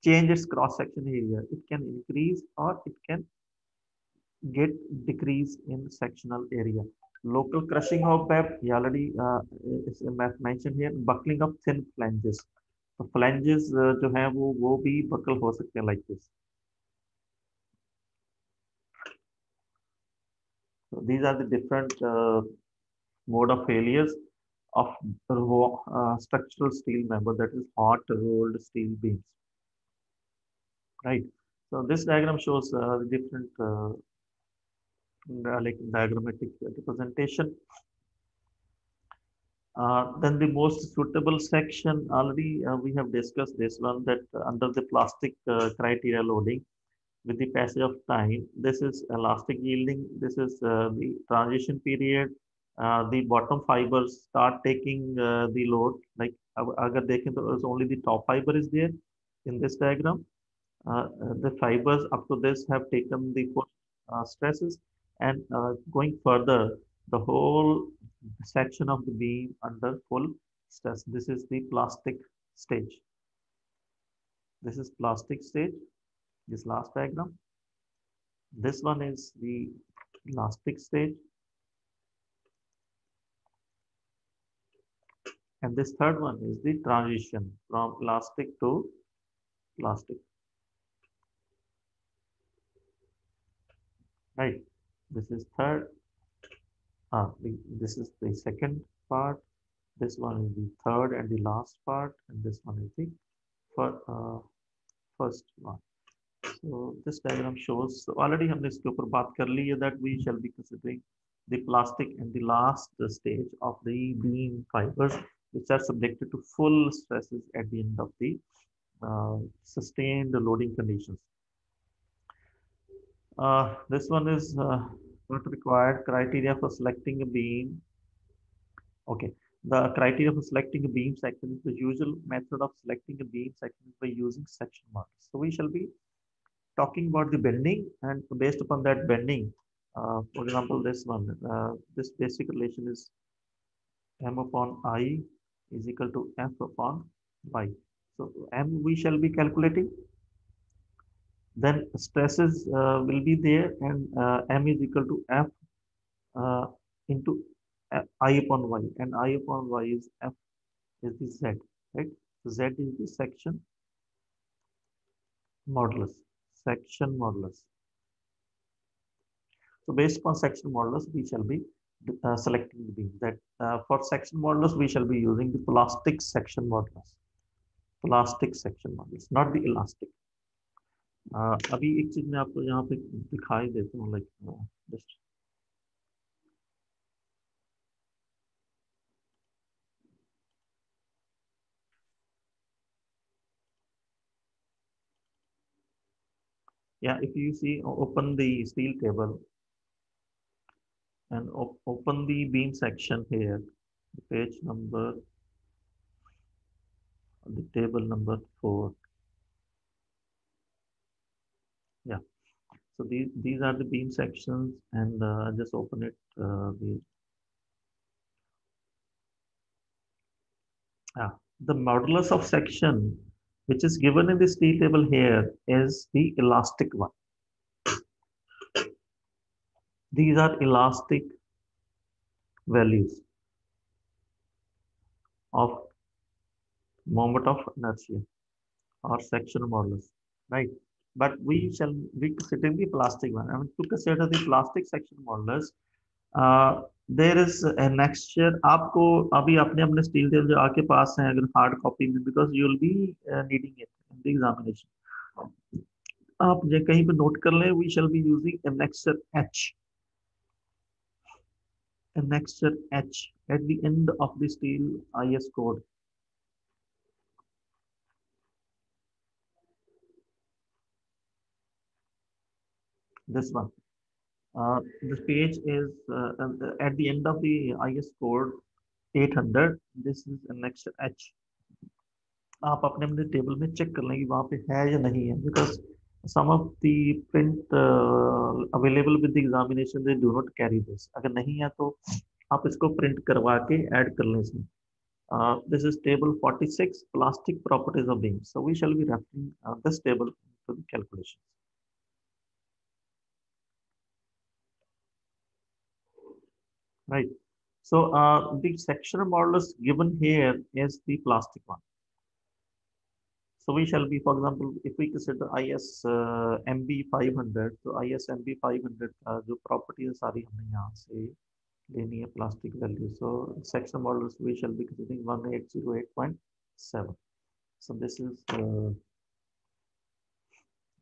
change its cross section area. It can increase or it can get decrease in sectional area. Local crushing of BEB, he already is mentioned here. Buckling of thin flanges. तो flanges जो है वो भी buckle हो सकते हैं like this. So these are the different mode of failures of structural steel member, that is hot rolled steel beams, right? So this diagram shows the different like diagrammatic representation. Then the most suitable section, already we have discussed this one, that under the plastic criteria loading, with the passage of time, this is elastic yielding, this is the transition period, the bottom fibers start taking the load. Like agar देखें तो only the top fiber is there in this diagram. The fibers up to this have taken the full stresses, and going further, the whole section of the beam under full stress. This is the plastic stage. This is plastic stage, this last diagram. This one is the elastic stage. And this third one is the transition from elastic to plastic. Right. This is third. This is the second part. This one is the third and the last part, and this one is the first one. So this diagram shows. So already हमने इसके ऊपर बात कर ली है that we shall be considering the plastic and the last stage of the beam fibers, which are subjected to full stresses at the end of the sustained loading conditions. This one is not required. Criteria for selecting a beam. Okay, the criteria for selecting a beam section is the usual method of selecting a beam section by using section marks. So we shall be talking about the bending, and based upon that bending, for example, this one, this basic relation is M upon I is equal to F upon Y. So M we shall be calculating. Then stresses will be there, and M is equal to F into I upon Y, and I upon Y is F is the Z, right? So Z is the section modulus. Section modulus. So based upon section modulus, we shall be selecting the beam. That for section modulus, we shall be using the plastic section modulus. Plastic section modulus, not the elastic. अभी एक चीज मैं आपको यहाँ पे दिखाई देता हूँ, like just yeah, if you see, open the steel table and open the beam section here, the page number, the table number 4. Yeah, so these are the beam sections, and just open it. The modulus of section which is given in the steel table here is the elastic one. These are elastic values of moment of inertia or section modulus, right? But we consider the plastic one. I mean, to consider the plastic section modulus, there is an extra. आपको अभी अपने अपने steel table जो आपके पास हैं अगर hard copy में, because you will be needing it in the examination. आप जो कहीं पे note कर लें, we shall be using annexure H. Annexure H at the end of the steel IS code. This one. This page is at the end of the IS code 800. This is annexure H. आप अपने अपने table में check कर लें कि वहाँ पे है या नहीं है, because some of the print available with the examination they do not carry this. अगर नहीं है तो आप इसको प्रिंट करवा के ऐड कर लें इसमें. This is table 46, plastic properties of beams. So we shall be referring this table to the calculations. Right. So the sectional modulus given here is the plastic one. So we shall be, for example, if we consider IS MB 500, so IS MB 500 जो property है सारी हमने यहाँ से लेनी है plastic value. So sectional modulus we shall be considering 1808.7. So this is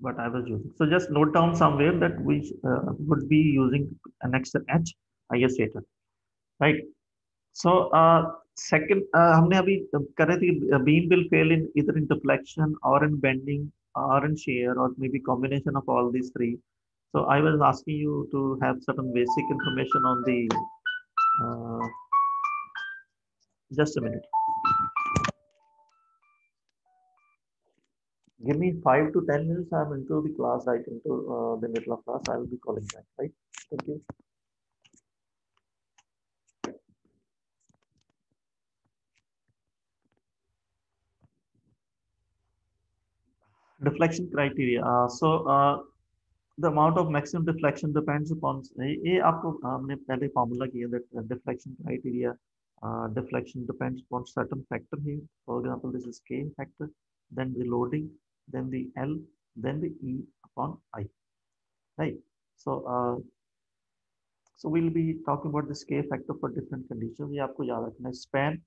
what I was using. So just note down somewhere that we would be using annexure H IS 800, right? So second, हमने अभी कर रहे थे beam will fail in either in deflection or in bending or in shear or maybe combination of all these three. So I was asking you to have certain basic information on the. Just a minute. Give me 5 to 10 minutes. I'm into the class, right into the middle of class. I will be calling back, right? Thank you. Deflection criteria. The amount of maximum deflection depends upon. ये आपको हमने पहले formula किया that deflection criteria. Deflection depends upon certain factor here. For example, this is K factor, then the loading, then the L, then the E upon I. Right. So we'll be talking about this K factor for different conditions. ये आपको याद रखना है. Span,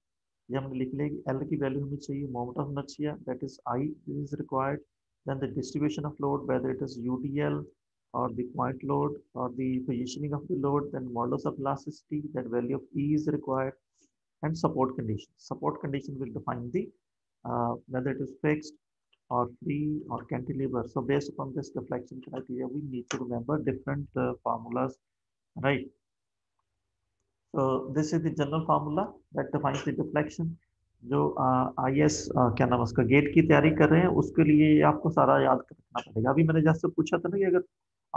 ये हमने लिख लिया कि L की value हमें चाहिए. Moment of inertia, that is I is required. Then the distribution of load, whether it is UDL or the point load or the positioning of the load, then modulus of elasticity, that value of E is required, and support condition. Support condition will define the whether it is fixed or free or cantilever. So based upon this deflection criteria, we need to remember different formulas, right? So this is the general formula that defines the deflection. जो IS क्या नाम उसका gate की तैयारी कर रहे हैं उसके लिए आपको सारा याद रखना पड़ेगा. अभी मैंने जैसे पूछा था ना कि अगर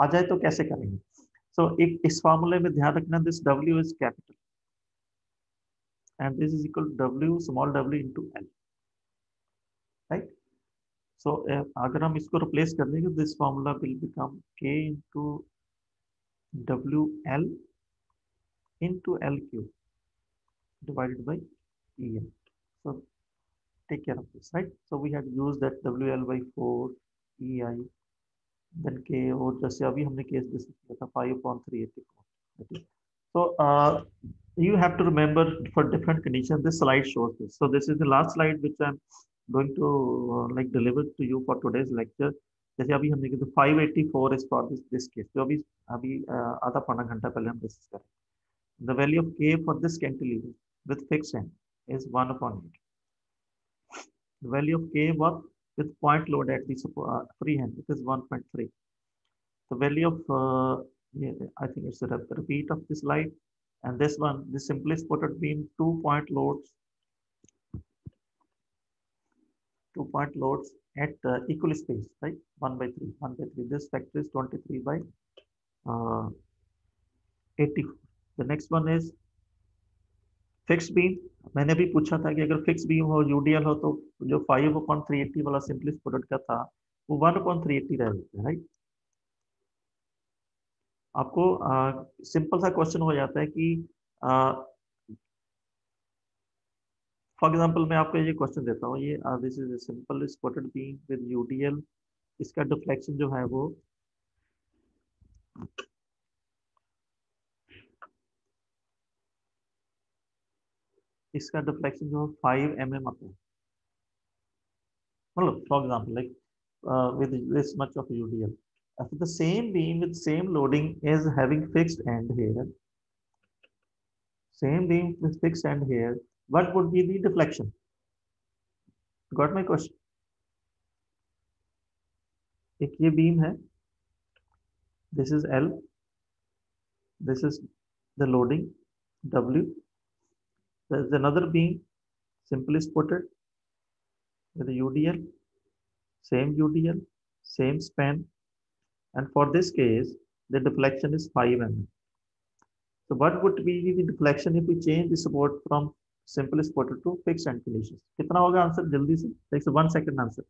आ जाए तो कैसे करेंगे. So एक इस फार्मूले में ध्यान रखना, this W is capital and this is equal to W small w into L, right? So अगर हम इसको रिप्लेस कर देंगे, this formula will become K into WL into LQ divided by EM. So take care of this, right? So we had used that WL by 4 EI, then K, और जैसे अभी हमने case discuss किया था 5/384. So you have to remember for different conditions. This slide shows this. So this is the last slide which I'm going to like deliver to you for today's lecture. जैसे अभी हमने किया 584 is for this case. जो अभी आधा पौना घंटा पहले हम डिस्कस करें. The value of K for this cantilever with fixed end is 1/8. The value of K what with point load at the free hand, it is 1.3. The value of I think it's a repeat of this slide, and this one, the simplest supported beam 2-point loads, 2-point loads at equal space, right? 1/3. This factor is 23/84. The next one is fixed beam मैंने भी पूछा था कि अगर fix beam हो, UDL हो, तो जो 5/380 वाला सिंपली स्पोर्टेड का था वो 1/380 रह जाता है, राइट। आपको सिंपल सा क्वेश्चन हो जाता है कि फॉर एग्जांपल मैं आपको ये क्वेश्चन देता हूँ, ये this is simple supported beam with UDL, इसका डिफ्लेक्शन जो है वो इसका डिफ्लेक्शन जो 5 mm आता है, मतलब for example like with this much of UDL. If the same beam with same loading is having fixed end here, same beam with fixed end here, what would be the deflection? Got my question? एक ये beam है, this is L, this is the loading W. There is another beam simply supported with a UDL, same span, and for this case the deflection is 5 mm. So what would be the deflection if we change the support from simple supported to fixed end conditions? कितना होगा answer जल्दी से? Takes 1 second answer.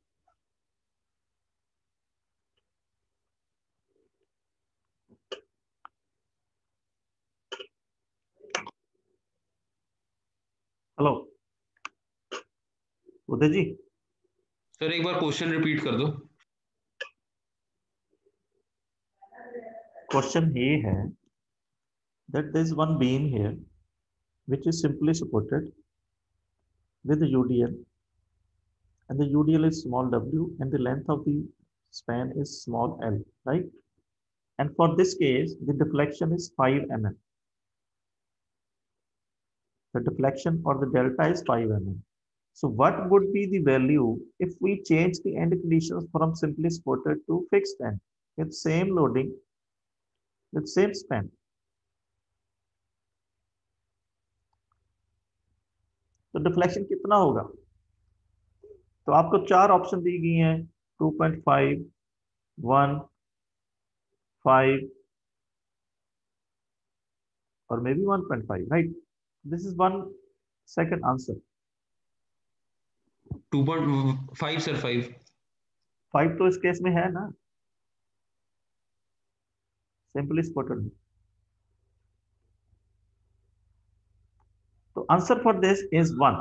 Hello उदय जी, sir एक बार question repeat कर दो। Question ये है that there is one beam here which is simply supported with the UDL, and the UDL is small w and the length of the span is small l, right? And for this case the deflection is 5 mm. The deflection or the delta is 5 mm. So what would be the value if we change the end conditions from simply supported to fixed end with same loading with same span? तो deflection कितना होगा? तो आपको 4 option दी गई हैं, 2.5, 1, 5 और may be 1.5, right? This is 1 second answer. 2.5 sir 5 तो इस केस में है ना, सिंपली स्पोर्टेड. तो answer for this is 1.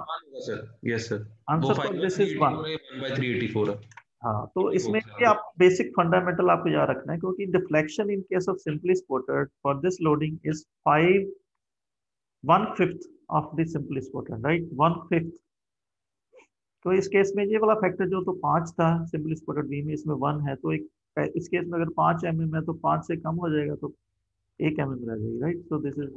Sir yes sir, answer for this is 1. 1/384 है। हाँ, तो इसमें भी आप बेसिक फंडामेंटल आपको याद रखना है, क्योंकि deflection in case of simply supported for this loading is 1/5 of the simply supported, right? 1/5. तो इस केस में ये वाला फैक्टर जो तो 5 था सिंपली स्पोर्टेड बीम में, इसमें 1 है, तो एक इस केस में अगर 5 mm है तो 5 से कम हो जाएगा तो 1 mm रह जाएगी, right? So this is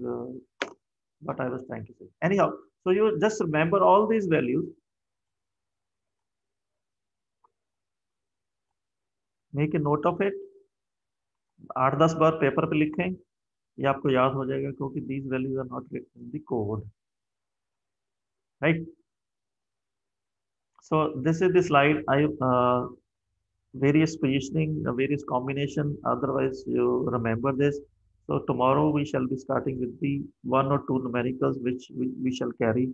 what I was trying to say. Anyhow, so you just remember all these values. Make a note of it. 8-10 bar paper पे लिखें, ये आपको याद हो जाएगा, क्योंकि these values are not written in the code, right? So this is the slide. Various positioning, various combination. Otherwise, you remember this. So tomorrow we shall be starting with the 1 or 2 numericals, which we shall carry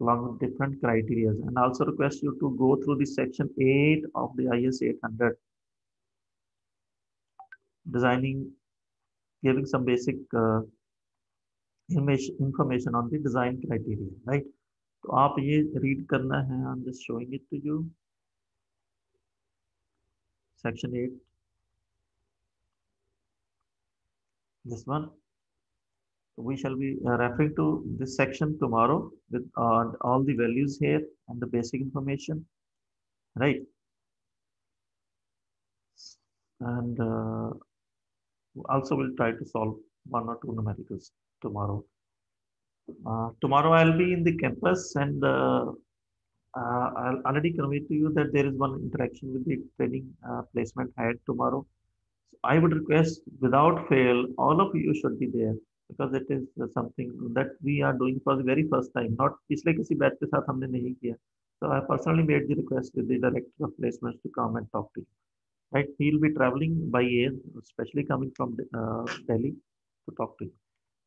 along with different criteria. And also request you to go through the section 8 of the IS 800, designing, giving some basic information on the design criteria, right? तो आप ये read करना है. I'm just showing it to you. Section 8. This one. We shall be referring to this section tomorrow with all the values here and the basic information, right? And also we'll try to solve 1 or 2 numericals tomorrow. Tomorrow I'll be in the campus, and I'll already convey to you that there is one interaction with the training placement head tomorrow. So I would request, without fail, all of you should be there, because it is something that we are doing for the very first time. Not पिछले किसी batch के साथ हमने नहीं किया. So I personally made the request with the director of placements to come and talk to you. Right? He will be traveling by air, especially coming from Delhi to talk to you.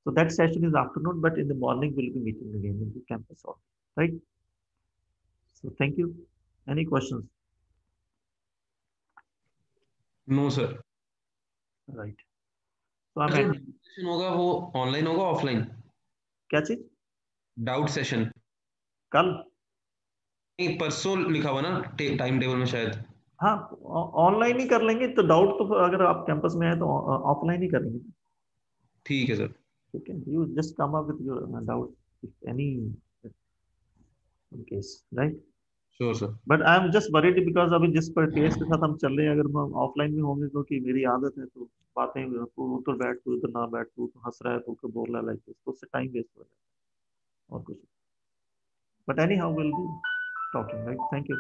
So that session is afternoon, but in the morning we'll be meeting again in the campus hall, right? So thank you. Any questions? No sir. Right. So I'm जो ending. Session होगा वो online होगा offline? क्या चीज? Doubt session कल? नहीं, परसों लिखा हुआ ना टाइम टेबल में शायद। हाँ, ऑनलाइन ही कर लेंगे। तो डाउट तो अगर आप कैंपस में आए तो ऑफलाइन ही करेंगे। ठीक है सर। ठीक है, you just come up with your doubt if any case, right? Sure sir. But I am just worried because अभी जिस पर केस के साथ हम चल रहे हैं, अगर हम ऑफलाइन में होंगे, क्योंकि मेरी आदत है, तो बातें तू उधर बैठ, तू उधर ना बैठ, तू हंस रहा है, तू बोल रहा है, लाइक तो उससे टाइम वेस्ट हो जाता है और कुछ। But anyhow will be talking, right? Thank you.